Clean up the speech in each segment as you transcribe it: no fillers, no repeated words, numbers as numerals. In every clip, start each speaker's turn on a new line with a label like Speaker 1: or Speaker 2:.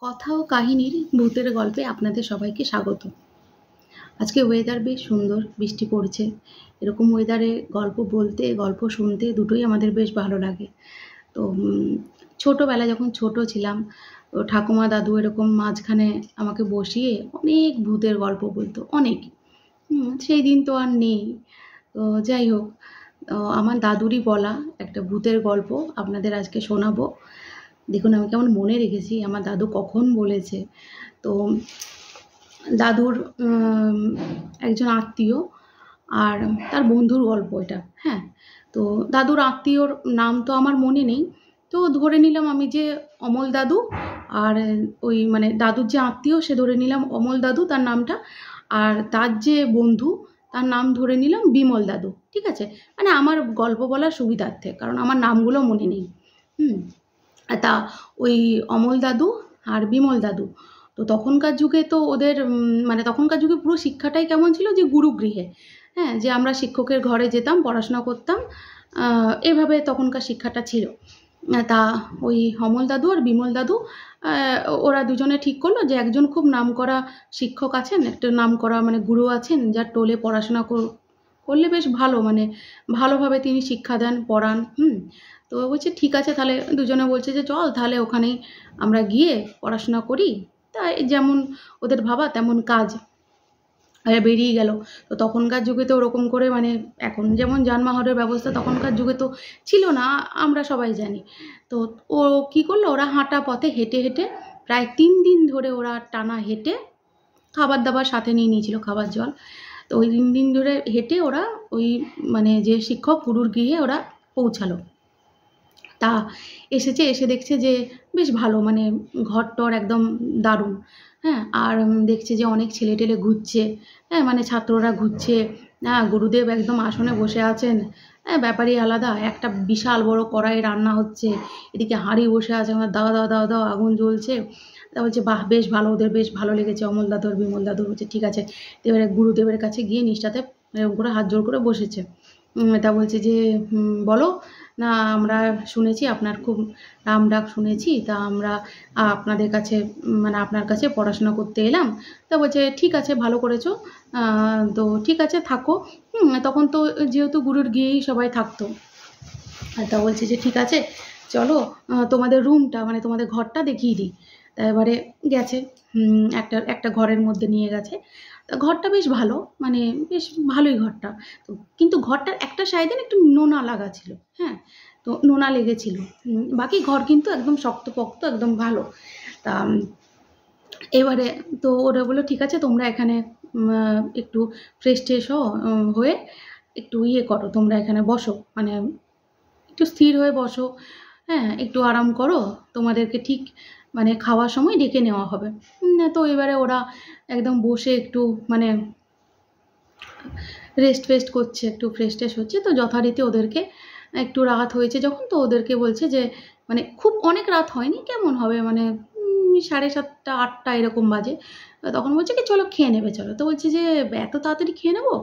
Speaker 1: কথা ও কাহিনীর ভূতের গল্পে আপনাদের সবাইকে স্বাগত। আজকে ওয়েদার বেশ সুন্দর, বৃষ্টি পড়ছে। এরকম ওয়েদারে গল্প বলতে, গল্প শুনতে দুটোই আমাদের বেশ ভালো লাগে। তো ছোটোবেলায় যখন ছোট ছিলাম, তো ঠাকুমা দাদু এরকম মাঝখানে আমাকে বসিয়ে অনেক ভূতের গল্প বলতো, অনেক। সেই দিন তো আর নেই। তো যাই হোক, আমার দাদুরই বলা একটা ভূতের গল্প আপনাদের আজকে শোনাবো। দেখুন আমি কেমন মনে রেখেছি, আমার দাদু কখন বলেছে। তো দাদুর একজন আত্মীয় আর তার বন্ধুর গল্প এটা। হ্যাঁ, তো দাদুর আত্মীয়র নাম তো আমার মনে নেই, তো ধরে নিলাম আমি যে অমল দাদু। আর ওই মানে দাদুর যে আত্মীয় সে ধরে নিলাম অমল দাদু তার নামটা, আর তার যে বন্ধু তার নাম ধরে নিলাম বিমল দাদু। ঠিক আছে, মানে আমার গল্প বলার সুবিধার্থে, কারণ আমার নামগুলো মনে নেই। হুম তা ওই অমল দাদু আর বিমল দাদু, তো তখনকার যুগে তো ওদের মানে তখনকার যুগে পুরো শিক্ষাটাই কেমন ছিল যে গুরুগৃহে। হ্যাঁ, যে আমরা শিক্ষকের ঘরে যেতাম, পড়াশোনা করতাম, এভাবে তখনকার শিক্ষাটা ছিল। তা ওই অমল দাদু আর বিমল দাদু ওরা দুজনে ঠিক করলো যে একজন খুব নামকরা শিক্ষক আছেন, একটা নামকরা মানে গুরু আছেন, যার টোলে পড়াশোনা করলে বেশ ভালো, মানে ভালোভাবে তিনি শিক্ষা দেন, পড়ান। তো বলছে ঠিক আছে, তাহলে দুজনে বলছে যে চল তাহলে ওখানেই আমরা গিয়ে পড়াশোনা করি। তাই যেমন ওদের ভাবা তেমন কাজ, বেরিয়ে গেল। তো তখনকার যুগে তো ওরকম করে মানে এখন যেমন যানবাহনের ব্যবস্থা তখনকার যুগে তো ছিল না, আমরা সবাই জানি। তো ও কী করলো, ওরা হাঁটা পথে হেঁটে হেঁটে প্রায় 3 দিন ধরে ওরা টানা হেঁটে, খাবার দাবার সাথে নিয়ে নিয়েছিল, খাবার জল। তো ওই 3 দিন ধরে হেঁটে ওরা ওই মানে যে শিক্ষক গুরুর গৃহে ওরা পৌঁছালো। তা এসে দেখছে যে বেশ ভালো, মানে ঘর-টর একদম দারুণ। হ্যাঁ, আর দেখছে যে অনেক ছেলে-টেলে ঘুরছে। হ্যাঁ, মানে ছাত্ররা ঘুরছে। গুরুদেব একদম আসনে বসে আছেন। হ্যাঁ, ব্যাপারই আলাদা। একটা বিশাল বড় কড়াইয়ে রান্না হচ্ছে। এদিকে হাঁড়ি বসে আছে, দাও, দাও, দাও, দাও, আগুন জ্বলছে। তা বলছে বাহ! বেশ ভালো, ওদের বেশ ভালো লেগেছে অমল দাদু আর বিমল দাদুর। বলছে ঠিক আছে। এবারে গুরুদেবের কাছে গিয়ে নিষ্ঠাতে এরকম করে হাত জোড় করে বসেছে। তা বলছে যে বলো, না আমরা শুনেছি আপনার খুব নাম ডাক শুনেছি, তা আমরা আপনাদের কাছে মানে আপনার কাছে পড়াশোনা করতে এলাম। তা বলছে ঠিক আছে, ভালো করেছো। তো ঠিক আছে থাকো। তখন তো যেহেতু গুরুর গিয়েই সবাই থাকতো। তা বলছে যে ঠিক আছে চলো, তোমাদের রুমটা মানে তোমাদের ঘরটা দেখিয়ে দিই। তা এবারে গেছে, একটা একটা ঘরের মধ্যে নিয়ে গেছে। তা ঘরটা বেশ ভালো, মানে বেশ ভালোই ঘরটা। তো কিন্তু ঘরটার একটা সাইডে না একটু নোনা লাগা ছিল। হ্যাঁ, তো নোনা লেগেছিল। বাকি ঘর কিন্তু একদম শক্তপোক্ত, একদম ভালো। তা এবারে তো ওরা বললো ঠিক আছে তোমরা এখানে একটু ফ্রেশ হয়ে একটু ইয়ে করো, তোমরা এখানে বসো, মানে একটু স্থির হয়ে বসো। হ্যাঁ, একটু আরাম করো, তোমাদেরকে ঠিক মানে খাওয়ার সময় ডেকে নেওয়া হবে। তো এবারে ওরা একদম বসে একটু মানে রেস্ট ফেস্ট করছে, একটু ফ্রেশ ট্রেশ হচ্ছে। তো যথারীতি ওদেরকে একটু রাত হয়েছে যখন, তো ওদেরকে বলছে যে মানে খুব অনেক রাত হয়নি, কেমন হবে মানে 7:30 8টা এরকম বাজে। তখন বলছে কি চলো খেয়ে নেবে চলো। তো বলছে যে এত তাড়াতাড়ি খেয়ে নেবো,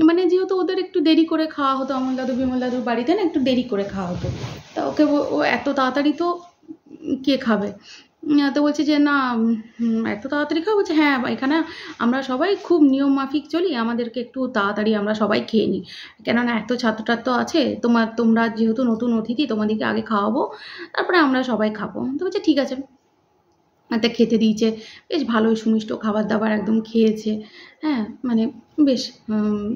Speaker 1: মানে যেহেতু ওদের একটু দেরি করে খাওয়া হতো, অমল দাদু বিমল দাদুর বাড়িতে না একটু দেরি করে খাওয়া হতো। তা ওকে ও এত তাড়াতাড়ি তো কে খাবে। তো বলছে যে না এত তাড়াতাড়ি খাবো। বলছে হ্যাঁ, এখানে আমরা সবাই খুব নিয়ম মাফিক চলি, আমাদেরকে একটু তাড়াতাড়ি আমরা সবাই খেয়ে নিই, কেননা এত ছাত্র আছে, তোমরা যেহেতু নতুন অতিথি তোমাদেরকে আগে খাওয়াবো, তারপরে আমরা সবাই খাবো। তো বলছে ঠিক আছে। তা খেতে দিয়েছে, বেশ ভালোই সুমিষ্ট খাবার দাবার একদম খেয়েছে। হ্যাঁ, মানে বেশ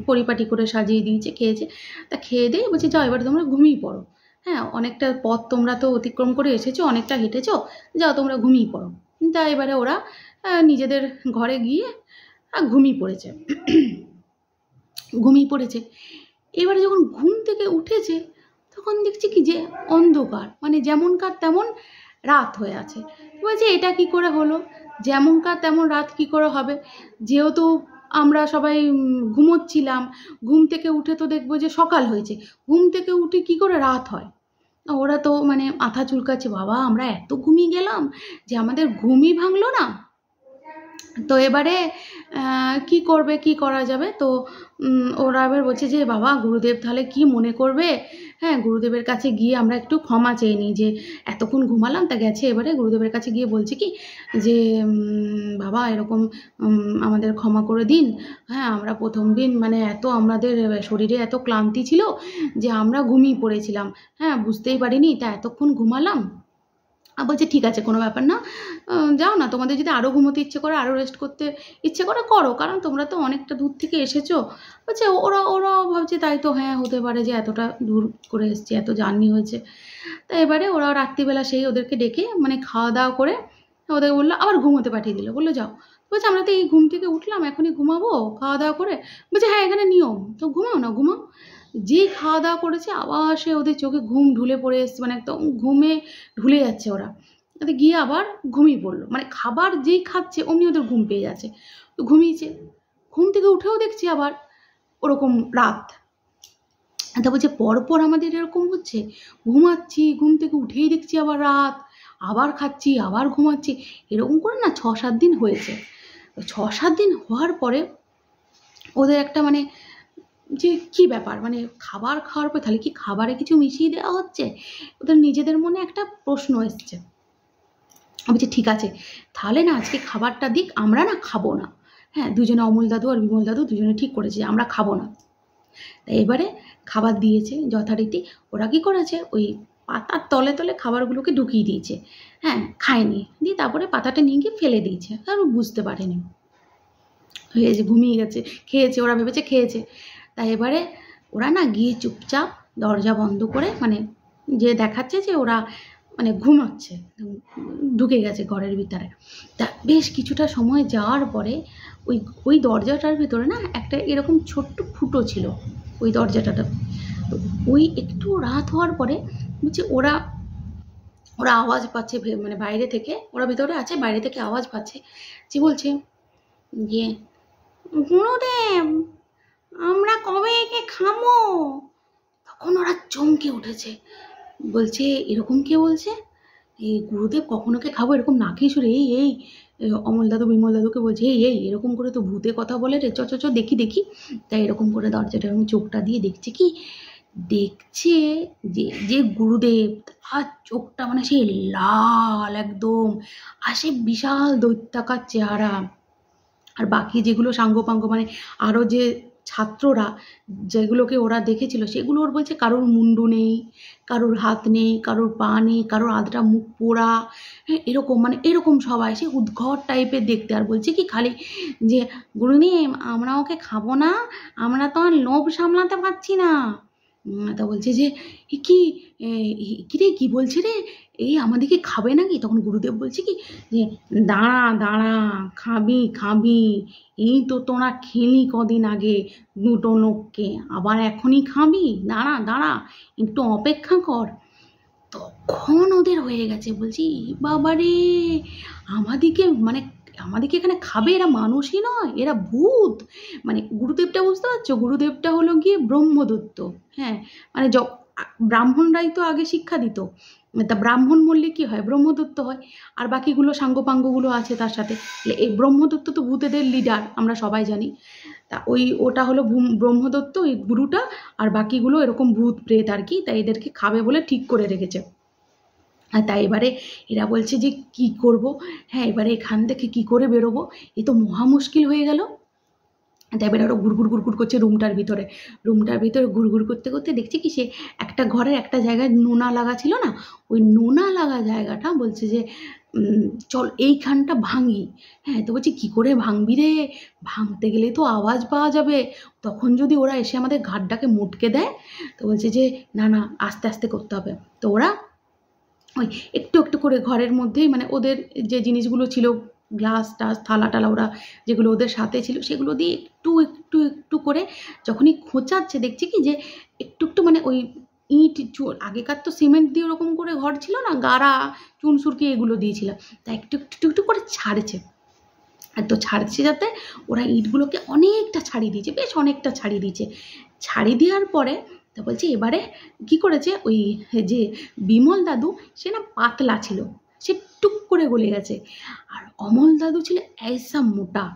Speaker 1: পরিপাটি করে সাজিয়ে দিয়েছে, খেয়েছে। তা খেয়ে দিয়ে বলছে যাও এবার তোমরা ঘুমিয়ে পড়ো। হ্যাঁ, অনেকটা পথ তোমরা তো অতিক্রম করে এসেছো, অনেকটা হেঁটেছো, যাও তোমরা ঘুমিয়ে পড়ো। তা এবারে ওরা নিজেদের ঘরে গিয়ে ঘুমিয়ে পড়েছে। ঘুমিয়ে পড়েছে। এবারে যখন ঘুম থেকে উঠেছে তখন দেখছে কি যে অন্ধকার, মানে যেমনকার তেমন রাত হয়ে আছে। বলছে এটা কি করে হলো, যেমনকার তেমন রাত কি করে হবে, যেহেতু আমরা সবাই ঘুমোচ্ছিলাম, ঘুম থেকে উঠে তো দেখবো যে সকাল হয়েছে, ঘুম থেকে উঠে কি করে রাত হয়। ওরা তো মানে মাথা চুলকাচ্ছে, বাবা আমরা এত ঘুমিয়ে গেলাম যে আমাদের ঘুমই ভাঙলো না। তো এবারে কি করবে, কি করা যাবে? তো ওরা এবার বলছে যে বাবা গুরুদেব তাহলে কি মনে করবে, হ্যাঁ গুরুদেবের কাছে গিয়ে আমরা একটু ক্ষমা চেয়ে নিই যে এতক্ষণ ঘুমালাম। তা গেছে এবারে গুরুদেবের কাছে গিয়ে বলছে কি যে বাবা এরকম আমাদের ক্ষমা করে দিন, হ্যাঁ আমরা প্রথম দিন মানে এত আমাদের শরীরে এত ক্লান্তি ছিল যে আমরা ঘুমিয়ে পড়েছিলাম, হ্যাঁ বুঝতেই পারিনি, তা এতক্ষণ ঘুমালাম। বলছে ঠিক আছে কোনো ব্যাপার না, যাও না, তোমাদের যদি আরও ঘুমোতে ইচ্ছে করে, আরও রেস্ট করতে ইচ্ছে করে করো, কারণ তোমরা তো অনেকটা দূর থেকে এসেছো। বলছে ওরাও ভাবছে তাই তো, হ্যাঁ হতে পারে যে এতটা দূর করে এসছে, এত জার্নি হয়েছে। তা এবারে ওরা রাত্রিবেলা সেই ওদেরকে ডেকে মানে খাওয়া দাওয়া করে ওদেরকে বললো, আবার ঘুমোতে পাঠিয়ে দিল, বললো যাও। বলছে আমরা তো এই ঘুম থেকে উঠলাম, এখনই ঘুমাবো খাওয়া দাওয়া করে? বলছে হ্যাঁ এখানে নিয়ম তো, ঘুমাও না ঘুমাও। যেই খাওয়া দাওয়া করেছে আবার সে ওদের চোখে ঘুম ঢুলে পড়ে এসছে, মানে একদম ঘুমে ঢুলে যাচ্ছে ওরা। তাতে গিয়ে আবার ঘুমিয়ে পড়লো, মানে খাবার যেই খাচ্ছে অমনি ওদের ঘুম পেয়ে যাচ্ছে, তো ঘুমিয়েছে। ঘুম থেকে উঠেও দেখছি আবার ওরকম রাত। তা বলছে পরপর আমাদের এরকম হচ্ছে, ঘুমাচ্ছি ঘুম থেকে উঠেই দেখছি আবার রাত, আবার খাচ্ছি আবার ঘুমাচ্ছি, এরকম করে না 6-7 দিন হয়েছে। 6-7 দিন হওয়ার পরে ওদের একটা মানে যে কি ব্যাপার, মানে খাবার খাওয়ার পর তাহলে কি খাবারে কিছু মিশিয়ে দেওয়া হচ্ছে? ওদের নিজেদের মনে একটা প্রশ্ন এসছে। বলছে ঠিক আছে তাহলে না আজকে খাবারটা দিক, আমরা না খাবো না। হ্যাঁ দুজনে, অমল দাদু আর বিমল দাদু দুজনে ঠিক করেছে যে আমরা খাবো না। তাই এবারে খাবার দিয়েছে যথারীতি। ওরা কি করেছে, ওই পাতার তলে তলে খাবারগুলোকে ঢুকিয়ে দিয়েছে, হ্যাঁ খায়নি, দিয়ে তারপরে পাতাটা নিয়ে গিয়ে ফেলে দিয়েছে, আর বুঝতে পারেনি, হয়েছে ঘুমিয়ে গেছে, খেয়েছে, ওরা ভেবেছে খেয়েছে। তাই এবারে ওরা না গিয়ে চুপচাপ দরজা বন্ধ করে মানে যে দেখাচ্ছে যে ওরা মানে ঘুমাচ্ছে, ঢুকে গেছে ঘরের ভিতরে। তা বেশ কিছুটা সময় যাওয়ার পরে ওই ওই দরজাটার ভিতরে না একটা এরকম ছোট্ট ফুটো ছিল ওই দরজাটা। তো ওই একটু রাত হওয়ার পরে বলছে ওরা ওরা আওয়াজ পাচ্ছে, মানে বাইরে থেকে, ওরা ভিতরে আছে বাইরে থেকে আওয়াজ পাচ্ছে, যে বলছে যে গুরুদেব আমরা কবে একে খামো? তখন ওরা চমকে উঠেছে, বলছে এরকম কে বলছে? এই গুরুদেব কখনো কে খাবো? এরকম নাকি সুরে এই এই অমল দাদু বিমল দাদুকে বলছে এই এই এরকম করে তো ভূতে কথা বলে রে, চ চ চ দেখি দেখি। তাই এরকম করে দরজাটা এরকম চোখটা দিয়ে দেখছে কি, দেখছে যে যে গুরুদেব, আর চোখটা মানে সেই লাল একদম, আর সে বিশাল দৈত্যাকার চেহারা। আর বাকি যেগুলো সাঙ্গপাঙ্গ মানে আরও যে ছাত্ররা যেগুলোকে ওরা দেখেছিল সেগুলো ওর বলছে কারোর মুন্ডু নেই, কারোর হাত নেই, কারোর পা নেই, কারোর আধটা মুখ পোড়া, হ্যাঁ এরকম মানে এরকম সবাই সে উদ্ঘট টাইপের দেখতে। আর বলছে কি খালি যে গুরুদেব আমরা ওকে খাবো না, আমরা তো আর লোভ সামলাতে পারছি না। তা বলছে যে এ কি কি রে কি বলছে রে, এই আমাদেরকে খাবে নাকি? তখন গুরুদেব বলছে কি যে দাঁড়া দাঁড়া, খাবি খাবি, এই তো তোরা খেলি কদিন আগে দুটো লোককে, আবার এখনই খাবি? দাঁড়া দাঁড়া একটু অপেক্ষা কর। তখন ওদের হয়ে গেছে, বলছি বাবারে আমাদেরকে এখানে খাবে, এরা মানুষই নয় এরা ভূত। মানে গুরুদেবটা বুঝতে পারছো, গুরুদেবটা হলো গিয়ে ব্রহ্মদত্ত, হ্যাঁ মানে ব্রাহ্মণরাই তো আগে শিক্ষা দিত, তা ব্রাহ্মণ বললে কি হয়, ব্রহ্মদত্ত হয়। আর বাকিগুলো সাঙ্গপাঙ্গগুলো আছে তার সাথে, এই ব্রহ্মদত্ত তো ভূতেদের লিডার আমরা সবাই জানি। তা ওটা হলো ব্রহ্মদত্ত ওই গুরুটা, আর বাকিগুলো এরকম ভূত প্রেত আর কি, তাই এদেরকে খাবে বলে ঠিক করে রেখেছে। আর তাই এবারে এরা বলছে যে কি করব, হ্যাঁ এবারে এখান থেকে কি করে বেরোবো, এ তো মহা মুশকিল হয়ে গেল। তাই এবারে ওরা ঘুরঘুর করছে রুমটার ভিতরে ঘুরঘুর করতে করতে দেখছি কি সে একটা ঘরের একটা জায়গায় নোনা লাগা ছিল না, ওই নোনা লাগা জায়গাটা বলছে যে চল এইখানটা ভাঙি। হ্যাঁ তো বলছি কী করে ভাঙবি রে, ভাঙতে গেলে তো আওয়াজ পাওয়া যাবে, তখন যদি ওরা এসে আমাদের ঘাটটাকে মুটকে দেয়। তো বলছে যে না না আস্তে আস্তে করতে হবে। তো ওরা ওই একটু একটু করে ঘরের মধ্যেই মানে ওদের যে জিনিসগুলো ছিল গ্লাস টাস থালা টালা ওরা যেগুলো ওদের সাথে ছিল সেগুলো দিয়ে একটু একটু একটু করে যখনই খোঁচাচ্ছে দেখছি কি যে একটু একটু মানে ওই ইট আগেকার তো সিমেন্ট দিয়ে ওরকম করে ঘর ছিল না, গাড়া চুন সুরকি এগুলো দিয়েছিলাম, তা একটু একটু একটু করে ছাড়ছে। আর তো ছাড়ছে যাতে ওরা ইটগুলোকে অনেকটা ছাড়িয়ে দিয়েছে, বেশ অনেকটা ছাড়িয়ে দিয়েছে। ছাড়িয়ে দেওয়ার পরে তা বলছে এবারে কি করেছে, ওই যে বিমল দাদু সে না পাতলা ছিল, সে টুক করে গলে গেছে। আর অমল দাদু ছিল ऐसा মোটা।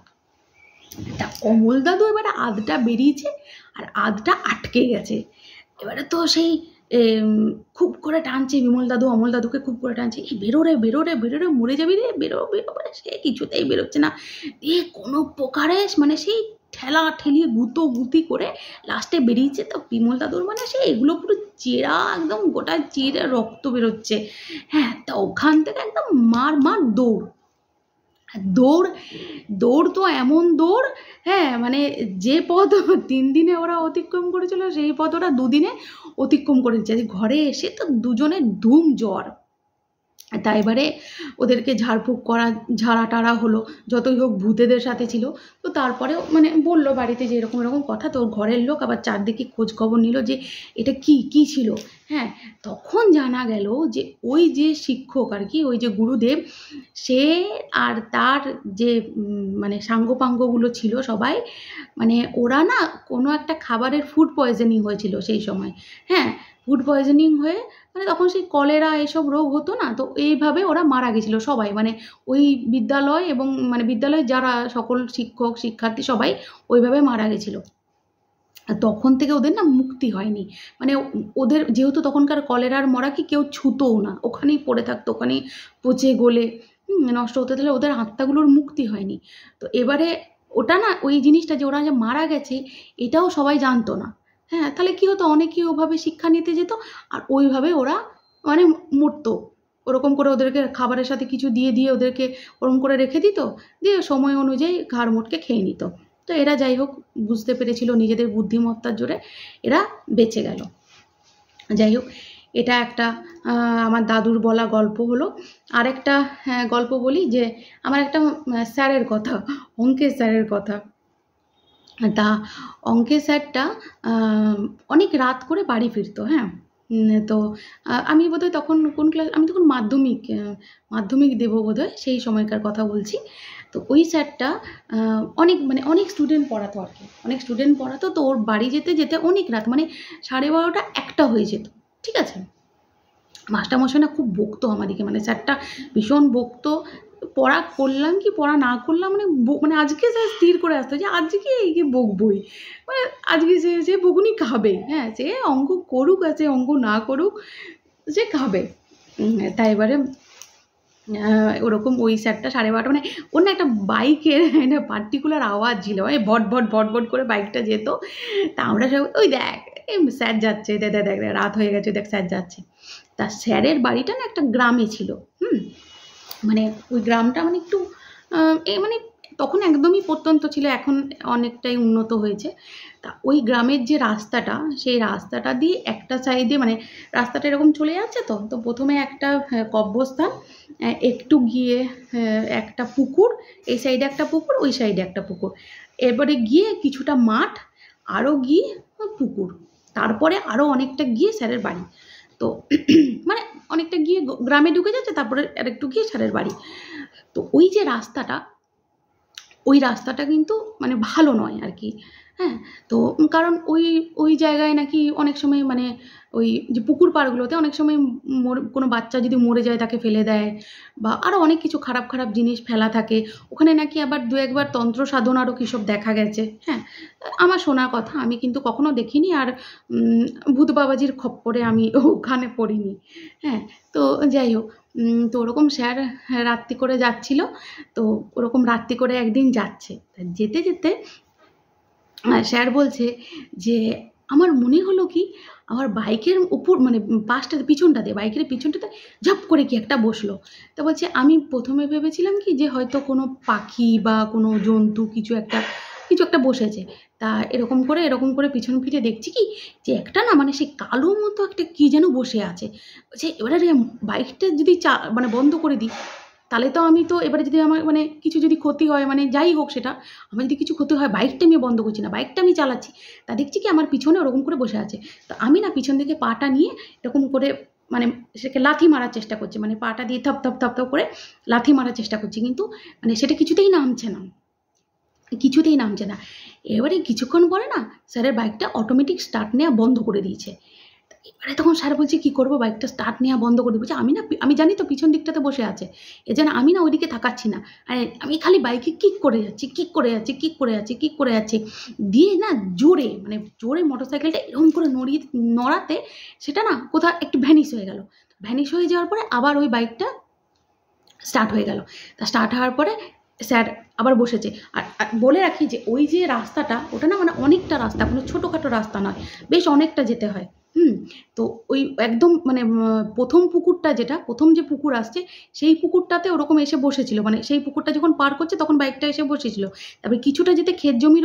Speaker 1: তা অমল দাদু এবারে আধটা বেরিয়েছে আর আধটা আটকে গেছে। এবারে তো সেই খুব করে টানছে বিমল দাদু, অমল দাদুকে খুব করে টানছে, এই বেরো রে বেরো রে বেরো রে, মরে যাবি রে, বেরো বেরো। মানে সে কিছুতেই বেরোচ্ছে না। কোনো প্রকারে মানে সেই ঠেলা ঠেলি গুতো গুতি করে লাস্টে বেরিয়েছে। তো বিমল দাদুর মানে সে এগুলো পুরো চেরা, একদম গোটা চেরে রক্ত বেরোচ্ছে। হ্যাঁ, তা ওখান থেকে একদম মার মার দৌড়। দৌড় দৌড় তো এমন দৌড়, হ্যাঁ মানে যে পথ 3 দিনে ওরা অতিক্রম করেছিল সেই পথ ওরা 2 দিনে অতিক্রম করেছে। ঘরে এসে তো দুজনের ধুম জ্বর। তা এবারে ওদেরকে ঝাড়ফুঁক করা, ঝাড়া টাড়া হলো, যতই হোক ভূতেদের সাথে ছিল। তো তারপরেও মানে বললো বাড়িতে যে এরকম এরকম কথা। তো ঘরের লোক আবার চারদিকে খোঁজ খবর নিল যে এটা কি ছিল। হ্যাঁ, তখন জানা গেল যে ওই যে শিক্ষক আর কি, ওই যে গুরুদেব, সে আর তার যে মানে সাঙ্গপাঙ্গগুলো ছিল সবাই, মানে ওরা না কোনো একটা খাবারের ফুড পয়জনিং হয়েছিল সেই সময়। হ্যাঁ, ফুড পয়জনিং হয়ে মানে তখন সেই কলেরা এসব রোগ হতো না, তো এইভাবে ওরা মারা গেছিল সবাই। মানে ওই বিদ্যালয় এবং মানে বিদ্যালয়ে যারা সকল শিক্ষক শিক্ষার্থী সবাই ওইভাবে মারা গেছিল। তখন থেকে ওদের না মুক্তি হয়নি। মানে ওদের যেহেতু তখনকার কলেরার মরা কি কেউ ছুতোও না, ওখানেই পড়ে থাকতো, ওখানেই পচে গলে নষ্ট হতে, তাহলে ওদের আত্মাগুলোর মুক্তি হয়নি। তো এবারে ওটা না ওই জিনিসটা যে ওরা যে মারা গেছে এটাও সবাই জানতো না। হ্যাঁ, তাহলে কি হতো, অনেকেই ওভাবে শিক্ষা নিতে যেত আর ওইভাবে ওরা মানে মরতো। ওরকম করে ওদেরকে খাবারের সাথে কিছু দিয়ে দিয়ে ওদেরকে ওরকম করে রেখে দিত, দিয়ে সময় অনুযায়ী ঘাড় মোটকে খেয়ে নিত। তো এরা যাই হোক বুঝতে পেরেছিল নিজেদের বুদ্ধিমত্তার জোরে এরা বেঁচে গেল। যাই হোক, এটা একটা আমার দাদুর বলা গল্প হলো। আরেকটা গল্প বলি যে আমার একটা স্যারের কথা, অঙ্কের স্যারের কথা। তা অঙ্কের স্যারটা অনেক রাত করে বাড়ি ফিরতো। হ্যাঁ, তো আমি বোধহয় তখন কোন ক্লাস, আমি তখন মাধ্যমিক দেবো বোধহয়, সেই সময়কার কথা বলছি। তো ওই স্যারটা অনেক স্টুডেন্ট পড়াতো আর কি, অনেক স্টুডেন্ট পড়াতো। তো ওর বাড়ি যেতে যেতে অনেক রাত, মানে 12:30 1টা হয়ে যেত। ঠিক আছে, মাস্টারমশাই না খুব বকতো আমাদেরকে, মানে স্যারটা ভীষণ বকতো। পড়া করলাম কি পড়া না করলাম মানে মানে আজকে স্যার স্থির করে আসতো যে আজকে এই যে বকবই, মানে আজকে সে বকুনি খাবে। হ্যাঁ, সে অঙ্ক করুক আর সে অঙ্ক না করুক সে খাবে। তাই এবারে ওরকম ওই স্যারটা 12:30 মানে ওর না একটা বাইকের একটা পার্টিকুলার আওয়াজ ছিল, মানে ভট ভট ভট ভট করে বাইকটা যেত। তা আমরা সব ওই দেখ স্যার যাচ্ছে, দেখ দেখ দেখ রাত হয়ে গেছে, দেখ স্যার যাচ্ছে। তা স্যারের বাড়িটা না একটা গ্রামে ছিল। মানে ওই গ্রামটা মানে একটু মানে তখন একদমই প্রত্যন্ত ছিল, এখন অনেকটাই উন্নত হয়েছে। তা ওই গ্রামের যে রাস্তাটা, সেই রাস্তাটা দিয়ে একটা সাইডে মানে রাস্তাটা এরকম চলে যাচ্ছে। তো প্রথমে একটা কব্রস্থান, একটু গিয়ে একটা পুকুর, এই সাইডে একটা পুকুর, ওই সাইডে একটা পুকুর, এবারে গিয়ে কিছুটা মাঠ, আরও গিয়ে পুকুর, তারপরে আরও অনেকটা গিয়ে স্যারের বাড়ি। তো মানে অনেকটা গিয়ে গ্রামে ঢুকে যাচ্ছে, তারপরে আরেকটু গিয়ে স্যারের বাড়ি। তো ওই যে রাস্তাটা, ওই রাস্তাটা কিন্তু মানে ভালো নয় আর কি। হ্যাঁ, তো কারণ ওই জায়গায় নাকি অনেক সময় মানে ওই যে পুকুর পাড়গুলোতে অনেক সময় কোনো বাচ্চা যদি মরে যায় তাকে ফেলে দেয়, বা আরও অনেক কিছু খারাপ খারাপ জিনিস ফেলা থাকে ওখানে, নাকি আবার 2-1বার তন্ত্র সাধনারও কী সব দেখা গেছে। হ্যাঁ, আমার শোনা কথা, আমি কিন্তু কখনো দেখিনি, আর ভূত বাবাজির খপ্পরে আমি ওখানে পড়িনি। হ্যাঁ, তো যাই হোক, তো ওরকম স্যার রাত্রি করে যাচ্ছিল। তো ওরকম রাত্রি করে একদিন যাচ্ছে, যেতে যেতে স্যার বলছে যে আমার মনে হলো কি আমার বাইকের উপর মানে পাশটাতে পিছনটাতে, বাইকের পিছনটাতে ঝপ করে কি একটা বসলো। তা বলছে আমি প্রথমে ভেবেছিলাম কি যে হয়তো কোনো পাখি বা কোনো জন্তু কিছু একটা বসেছে। তা এরকম করে পিছন ফিরে দেখছি কি যে একটা না মানে সেই কালো মতো একটা কি যেন বসে আছে। বলছে এবারে বাইকটা যদি মানে বন্ধ করে দিই, তাহলে তো আমি তো এবারে যদি আমার মানে কিছু যদি ক্ষতি হয়, মানে যাই হোক সেটা, আমার যদি কিছু ক্ষতি হয়, বাইকটা আমি বন্ধ করছি না, বাইকটা আমি চালাচ্ছি, তা দেখছি কি আমার পিছনে ওরকম করে বসে আছে। তো আমি না পিছন দিকে পাটা নিয়ে এরকম করে মানে সেটাকে লাথি মারার চেষ্টা করছি, মানে পাটা দিয়ে থপ থপ থপ থপ করে লাথি মারার চেষ্টা করছি, কিন্তু মানে সেটা কিছুতেই নামছে না। এবারে কিছুক্ষণ পরে না স্যারের বাইকটা অটোমেটিক স্টার্ট নেওয়া বন্ধ করে দিয়েছে। এবারে তখন স্যার বলছে কী করবো, বাইকটা স্টার্ট নেওয়া বন্ধ করে বলছে আমি জানি তো পিছন দিকটাতে বসে আছে, এ যেন আমি না ওইদিকে তাকাচ্ছি না, আর আমি খালি বাইকে কিক করে যাচ্ছি, কিক করে যাচ্ছি, কিক করে যাচ্ছি, কিক করে যাচ্ছি, দিয়ে না জোরে মানে জোরে মোটরসাইকেলটা এরকম করে নড়াতে সেটা না কোথাও একটু ভ্যানিশ হয়ে গেল। ভ্যানিশ হয়ে যাওয়ার পরে আবার ওই বাইকটা স্টার্ট হয়ে গেল। তা স্টার্ট হওয়ার পরে স্যার আবার বসেছে। আর বলে রাখি যে ওই যে রাস্তাটা ওটা না মানে অনেকটা রাস্তা, কোনো ছোটোখাটো রাস্তা নয়, বেশ অনেকটা যেতে হয়। তো ওই একদম মানে প্রথম পুকুরটা যেটা প্রথম যে পুকুর আসছে সেই পুকুরটাতে ওরকম এসে বসেছিল, মানে সেই পুকুরটা যখন পার করছে তখন বাইকটা এসে বসেছিল। তারপরে কিছুটা যেতে ক্ষেত জমির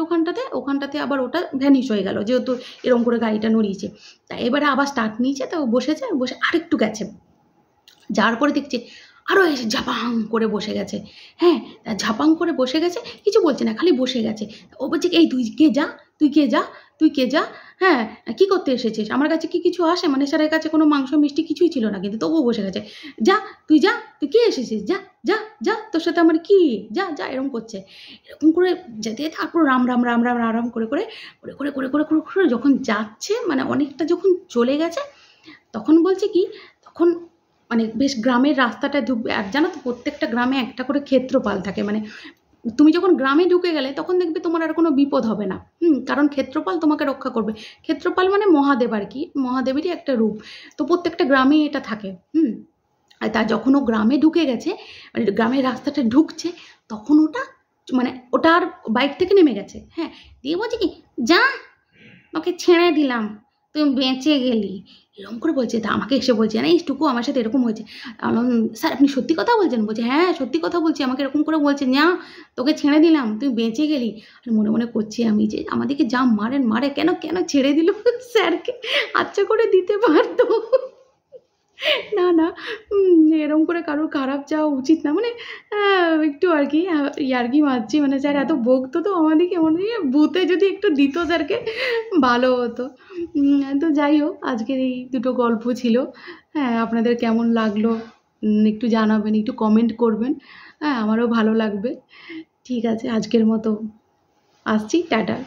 Speaker 1: ওখানটাতে আবার ওটা ভ্যানিশ হয়ে গেল, যেহেতু এরকম করে গাড়িটা নড়িয়েছে। তা এবারে আবার স্টার্ট নিয়েছে, তো বসেছে, বসে আরেকটু গেছে, যাওয়ার পরে দেখছে আরও এসে ঝাপাং করে বসে গেছে। হ্যাঁ, ঝাপাং করে বসে গেছে, কিছু বলছে না, খালি বসে গেছে। ও বলছে এই তুই কে যা, তুই কে যা, তুই কে যা, হ্যাঁ কী করতে এসেছিস, আমার কাছে কি কিছু আসে, মানে স্যারের কাছে কোনো মাংস মিষ্টি কিছুই ছিল না, কিন্তু তবুও বসে গেছে। যা তুই যা, তুই কে এসেছিস, যা যা যা, তোর সাথে আমার কি, যা যা, এরকম করছে। এরকম করে যেতে তারপর রাম রাম রাম রাম রাম করে করে করে করে করে করে করে করে যখন যাচ্ছে, মানে অনেকটা যখন চলে গেছে, তখন বলছে কি, তখন মানে বেশ গ্রামের রাস্তাটা ঢুকবে, আর জানো তো প্রত্যেকটা গ্রামে একটা করে ক্ষেত্রপাল থাকে, মানে তুমি যখন গ্রামে ঢুকে গেলে তখন দেখবে তোমার আর কোনো বিপদ হবে না, কারণ ক্ষেত্রপাল তোমাকে রক্ষা করবে। ক্ষেত্রপাল মানে মহাদেব আর কি, মহাদেবেরই একটা রূপ। তো প্রত্যেকটা গ্রামে এটা থাকে। আর তা যখন ও গ্রামে ঢুকে গেছে, মানে গ্রামের রাস্তাটা ঢুকছে, তখন ওটা আর বাইক থেকে নেমে গেছে। হ্যাঁ, দিয়ে বলছে কি, যা ওকে ছেড়ে দিলাম, তুই বেঁচে গেলি, এরকম করে বলছে। তা আমাকে এসে বলছে না এইটুকু আমার সাথে এরকম হয়েছে। স্যার আপনি সত্যি কথা বলছেন? বলছে হ্যাঁ সত্যি কথা বলছি, আমাকে এরকম করে বলছে, না তোকে ছেড়ে দিলাম, তুই বেঁচে গেলি। আর মনে মনে করছি আমি যে আমাদেরকে যা মারে কেন কেন ছেড়ে দিল, স্যারকে আচ্ছা করে দিতে পারতো। না না, এরকম করে কারোর খারাপ চাওয়া উচিত না, মানে একটু আর কি ইয়ার্কি মারছি, মানে স্যার এত বকতো তো আমাদেরকে ভূতে যদি একটু দিত স্যারকে ভালো হতো। তো যাই হোক, আজকের এই দুটো গল্প ছিল। হ্যাঁ, আপনাদের কেমন লাগলো একটু জানাবেন, একটু কমেন্ট করবেন, হ্যাঁ আমারও ভালো লাগবে। ঠিক আছে, আজকের মতো আসছি, টাটা।